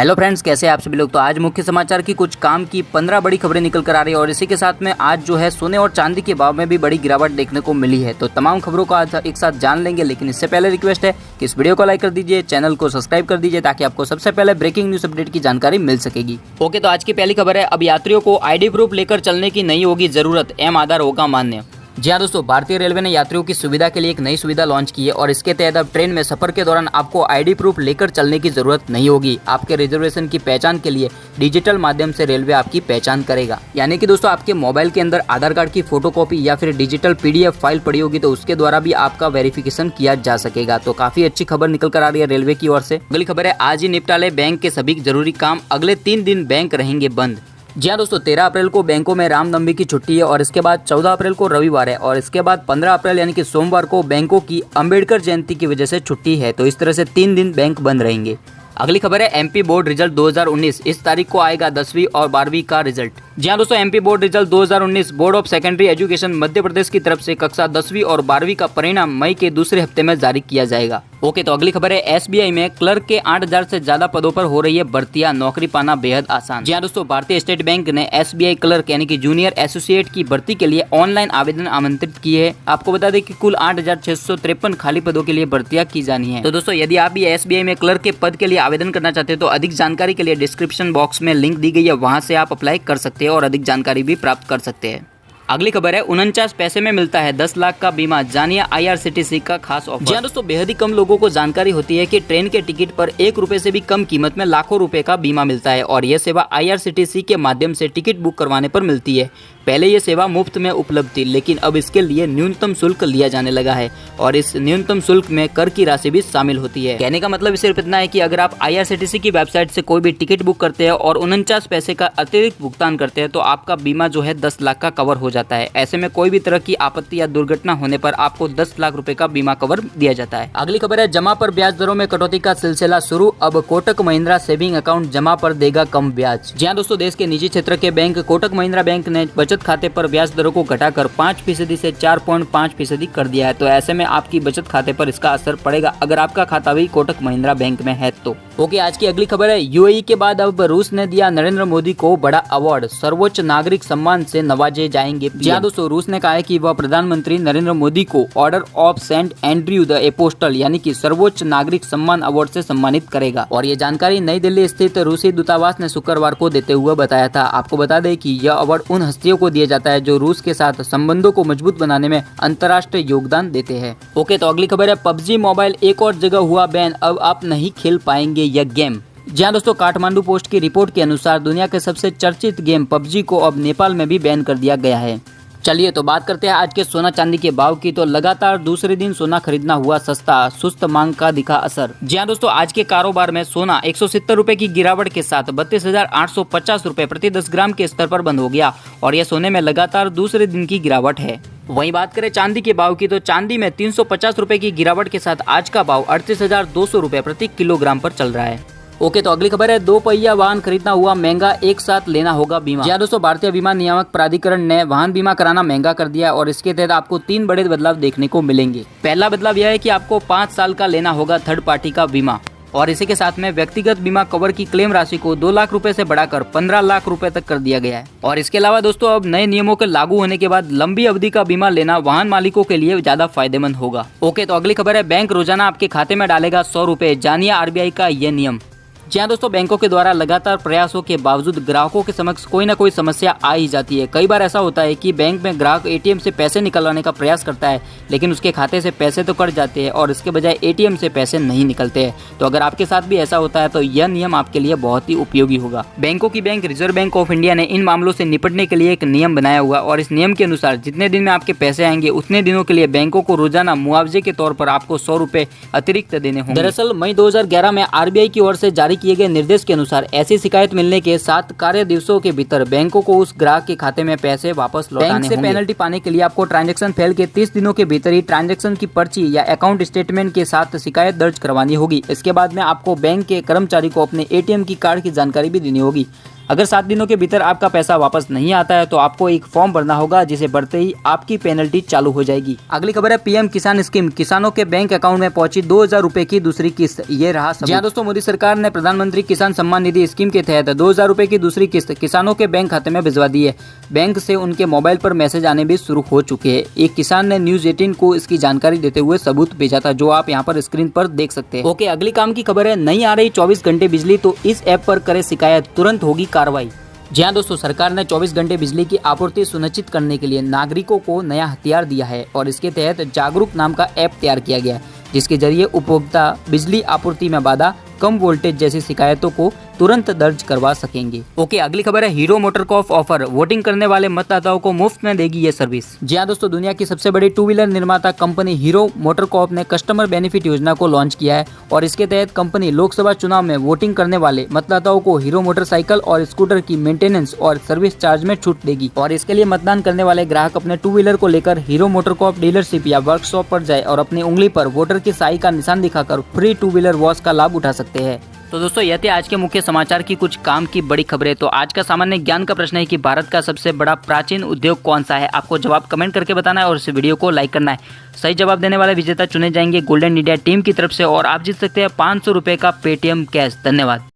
Hello friends, कैसे हैं आप सभी लोग। तो आज मुख्य समाचार की कुछ काम की 15 बड़ी खबरें निकल कर आ रही है और इसी के साथ में आज जो है सोने और चांदी के भाव में भी बड़ी गिरावट देखने को मिली है। तो तमाम खबरों को आज एक साथ जान लेंगे, लेकिन इससे पहले रिक्वेस्ट है कि इस वीडियो को लाइक कर दीजिए, चैनल को सब्सक्राइब कर दीजिए ताकि आपको सबसे पहले ब्रेकिंग न्यूज अपडेट की जानकारी मिल सकेगी। ओके, तो आज की पहली खबर है, अब यात्रियों को आईडी प्रूफ लेकर चलने की नहीं होगी जरूरत, एम आधार होगा मान्य। जी हाँ दोस्तों, भारतीय रेलवे ने यात्रियों की सुविधा के लिए एक नई सुविधा लॉन्च की है और इसके तहत अब ट्रेन में सफर के दौरान आपको आईडी प्रूफ लेकर चलने की जरूरत नहीं होगी। आपके रिजर्वेशन की पहचान के लिए डिजिटल माध्यम से रेलवे आपकी पहचान करेगा। यानी कि दोस्तों, आपके मोबाइल के अंदर आधार कार्ड की फोटोकॉपी या फिर डिजिटल PDF फाइल पड़ी होगी तो उसके द्वारा भी आपका वेरिफिकेशन किया जा सकेगा। तो काफी अच्छी खबर निकल कर आ रही है रेलवे की ओर से। अगली खबर है, आज ही निपटा ले बैंक के सभी जरूरी काम, अगले 3 दिन बैंक रहेंगे बंद। जी हाँ दोस्तों, 13 अप्रैल को बैंकों में रामनवमी की छुट्टी है और इसके बाद 14 अप्रैल को रविवार है और इसके बाद 15 अप्रैल यानी कि सोमवार को बैंकों की अंबेडकर जयंती की वजह से छुट्टी है। तो इस तरह से 3 दिन बैंक बंद रहेंगे। अगली खबर है, MP बोर्ड रिजल्ट 2019, इस तारीख को आएगा 10वीं और 12वीं का रिजल्ट। जी हाँ दोस्तों, MP board result 2019 board of secondary education Madhya Pradesh की तरफ से कक्षा 10वीं और 12वीं का परिणाम मई के दूसरे हफ्ते में जारी किया जाएगा। ओके, तो अगली खबर है, SBI में क्लर्क के 8000 से ज्यादा पदों पर हो रही है भर्तियां, नौकरी पाना बेहद आसान। जी हाँ दोस्तों, भारतीय स्टेट बैंक ने SBI क्लर्क यानी कि जूनियर एसोसिएट की भर्ती के लिए ऑनलाइन आवेदन आमंत्रित किए हैं। आपको बता दें कि कुल 8653 खाली पदों के लिए भर्तियां की जानी है। तो दोस्तों, यदि आप भी SBI में क्लर्क के पद के लिए आवेदन करना चाहते हैं तो अधिक जानकारी के लिए डिस्क्रिप्शन बॉक्स में लिंक दी गई है, वहां से आप अप्लाई कर सकते हैं और अधिक जानकारी भी प्राप्त कर सकते हैं। अगली खबर है, 49 पैसे में मिलता है 10 लाख का बीमा, जानिए IRCTC का खास ऑफर। जी हाँ दोस्तों, बेहद ही कम लोगों को जानकारी होती है कि ट्रेन के टिकट पर 1 रुपए से भी कम कीमत में लाखों रुपए का बीमा मिलता है और यह सेवा IRCTC के माध्यम से टिकट बुक करवाने पर मिलती है। पहले ये सेवा मुफ्त में उपलब्ध थी, लेकिन अब इसके लिए न्यूनतम शुल्क लिया जाने लगा है और इस न्यूनतम शुल्क में कर की राशि भी शामिल होती है। कहने का मतलब सिर्फ इतना है कि अगर आप IRCTC की वेबसाइट से कोई भी टिकट बुक करते हैं और 49 पैसे का अतिरिक्त भुगतान करते हैं तो आपका बीमा जो है 10 लाख का कवर हो जाता है। ऐसे में कोई भी तरह की आपत्ति या दुर्घटना होने पर आपको 10 लाख रुपए का बीमा कवर दिया जाता है। अगली खबर है, जमा पर ब्याज दरों में कटौती का सिलसिला शुरू, अब कोटक महिंद्रा सेविंग अकाउंट जमा पर देगा कम ब्याज। जी हाँ दोस्तों, देश के निजी क्षेत्र के बैंक कोटक महिंद्रा बैंक ने बचत खाते पर ब्याज दरों को घटाकर 5% से 4.5% कर दिया है। तो ऐसे में आपकी बचत खाते पर इसका असर पड़ेगा अगर आपका खाता भी कोटक महिंद्रा बैंक में है तो। ओके, आज की अगली खबर है, UAE के बाद अब रूस ने दिया नरेंद्र मोदी को बड़ा अवार्ड, सर्वोच्च नागरिक सम्मान से नवाजे जाएंगे। जी हाँ दोस्तों, रूस ने कहा है कि वह प्रधानमंत्री नरेंद्र मोदी को order of Saint Andrew the apostle यानी कि सर्वोच्च नागरिक सम्मान अवार्ड से सम्मानित करेगा और ये जानकारी नई दिल्ली स्थित रूसी दूतावास ने शुक्रवार को देते हुए बताया था। आपको बता दें कि यह अवार्ड उन हस्तियों को दिया जाता है जो रूस के साथ संबंधों को मजबूत बनाने में अंतर्राष्ट्रीय योगदान देते हैं। ओके, तो अगली खबर है, PUBG मोबाइल एक और जगह हुआ बैन, अब आप नहीं खेल पाएंगे यह गेम। जी हाँ दोस्तों, काठमांडू पोस्ट की रिपोर्ट के अनुसार दुनिया के सबसे चर्चित गेम PUBG को अब नेपाल में भी बैन कर दिया गया है। चलिए तो बात करते हैं आज के सोना चांदी के भाव की। तो लगातार दूसरे दिन सोना खरीदना हुआ सस्ता, सुस्त मांग का दिखा असर। जी हाँ दोस्तों, आज के कारोबार में सोना 170 रुपए की गिरावट के साथ 32,850 रुपए प्रति 10 ग्राम के स्तर पर बंद हो गया और यह सोने में लगातार दूसरे दिन की गिरावट है। वहीं बात करें चांदी के भाव की तो चांदी में 350 रुपए की गिरावट के साथ आज का भाव 38,200 रुपए प्रति किलोग्राम पर चल रहा है। ओके, तो अगली खबर है, 2 पहिया वाहन खरीदना हुआ महंगा, एक साथ लेना होगा बीमा। जी हाँ दोस्तों, भारतीय बीमा नियामक प्राधिकरण ने वाहन बीमा कराना महंगा कर दिया और इसके तहत आपको 3 बड़े बदलाव देखने को मिलेंगे। पहला बदलाव यह है कि आपको 5 साल का लेना होगा थर्ड पार्टी का बीमा और इसी के साथ में व्यक्तिगत बीमा कवर की क्लेम राशि को 2 लाख रुपए से बढ़ाकर 15 लाख रुपए तक कर दिया गया है। और इसके अलावा दोस्तों, अब नए नियमों के लागू होने के बाद लंबी अवधि का बीमा लेना वाहन मालिकों के लिए ज्यादा फायदेमंद होगा। ओके, तो अगली खबर है, बैंक रोजाना आपके खाते में डालेगा 100 रुपए, जानिए RBI का यह नियम। जी हाँ दोस्तों, बैंकों के द्वारा लगातार प्रयासों के बावजूद ग्राहकों के समक्ष कोई ना कोई समस्या आ ही जाती है। कई बार ऐसा होता है कि बैंक में ग्राहक ATM से पैसे निकलवाने का प्रयास करता है लेकिन उसके खाते से पैसे तो कट जाते हैं और इसके बजाय ATM से पैसे नहीं निकलते हैं। तो अगर आपके साथ भी ऐसा होता है तो यह नियम आपके लिए बहुत ही उपयोगी होगा। बैंकों की bank reserve bank of India ने इन मामलों से निपटने के लिए एक नियम बनाया हुआ और इस नियम के अनुसार जितने दिन में आपके पैसे आएंगे उतने दिनों के लिए बैंकों को रोजाना मुआवजे के तौर पर आपको 100 रुपए अतिरिक्त देने होंगे। दरअसल मई 2011 में RBI की ओर से जारी किए गए निर्देश के अनुसार ऐसी शिकायत मिलने के 7 कार्य दिवसों के भीतर बैंकों को उस ग्राहक के खाते में पैसे वापस लौटाने होंगे। बैंक से पेनल्टी पाने के लिए आपको ट्रांजैक्शन फेल के 30 दिनों के भीतर ही ट्रांजैक्शन की पर्ची या अकाउंट स्टेटमेंट के साथ शिकायत दर्ज करवानी होगी। इसके बाद में आपको बैंक के कर्मचारी को अपने ATM की कार्ड की जानकारी भी देनी होगी। अगर 7 दिनों के भीतर आपका पैसा वापस नहीं आता है तो आपको एक फॉर्म भरना होगा, जिसे भरते ही आपकी पेनल्टी चालू हो जाएगी। अगली खबर है पीएम किसान स्कीम, किसानों के बैंक अकाउंट में पहुंची 2000 रुपए की दूसरी किस्त। ये रहा सबूत। जी हाँ दोस्तों, मोदी सरकार ने प्रधानमंत्री किसान सम्मान निधि स्कीम के तहत 2000 रुपए की दूसरी किस्त किसानों के बैंक खाते में भिजवा दी है। बैंक से उनके मोबाइल पर मैसेज आने भी शुरू हो चुके हैं। एक किसान ने न्यूज 18 को इसकी जानकारी देते हुए सबूत भेजा था, जो आप यहाँ पर स्क्रीन पर देख सकते हैं। ओके, अगली काम की खबर है, नहीं आ रही 24 घंटे बिजली तो इस ऐप पर करे शिकायत, तुरंत होगी कार्रवाई। जी हाँ दोस्तों, सरकार ने 24 घंटे बिजली की आपूर्ति सुनिश्चित करने के लिए नागरिकों को नया हथियार दिया है और इसके तहत जागरूक नाम का ऐप तैयार किया गया है, जिसके जरिए उपभोक्ता बिजली आपूर्ति में बाधा, कम वोल्टेज जैसी शिकायतों को तुरंत दर्ज करवा सकेंगे। ओके, अगली खबर है, हीरो मोटरकॉर्प ऑफर, वोटिंग करने वाले मतदाताओं को मुफ्त में देगी ये सर्विस। जी हाँ दोस्तों, दुनिया की सबसे बड़ी टू व्हीलर निर्माता कंपनी हीरो मोटरकॉर्प ने कस्टमर बेनिफिट योजना को लॉन्च किया है और इसके तहत कंपनी लोकसभा चुनाव में वोटिंग करने वाले मतदाताओं को हीरो मोटरसाइकिल और स्कूटर की मेंटेनेंस और सर्विस चार्ज में छूट देगी। और इसके लिए मतदान करने वाले ग्राहक अपने टू व्हीलर को लेकर हीरो मोटरकॉर्प डीलरशिप या वर्कशॉप पर जाए और अपनी उंगली पर वोटर की स्याही का निशान दिखाकर फ्री टू व्हीलर वॉश का लाभ उठा सकते हैं। तो दोस्तों, यह थे आज के मुख्य समाचार की कुछ काम की बड़ी खबरें। तो आज का सामान्य ज्ञान का प्रश्न है कि भारत का सबसे बड़ा प्राचीन उद्योग कौन सा है? आपको जवाब कमेंट करके बताना है और इस वीडियो को लाइक करना है। सही जवाब देने वाले विजेता चुने जाएंगे गोल्डन इंडिया टीम की तरफ से और आप जीत सकते हैं 500 रुपये का पेटीएम कैश। धन्यवाद।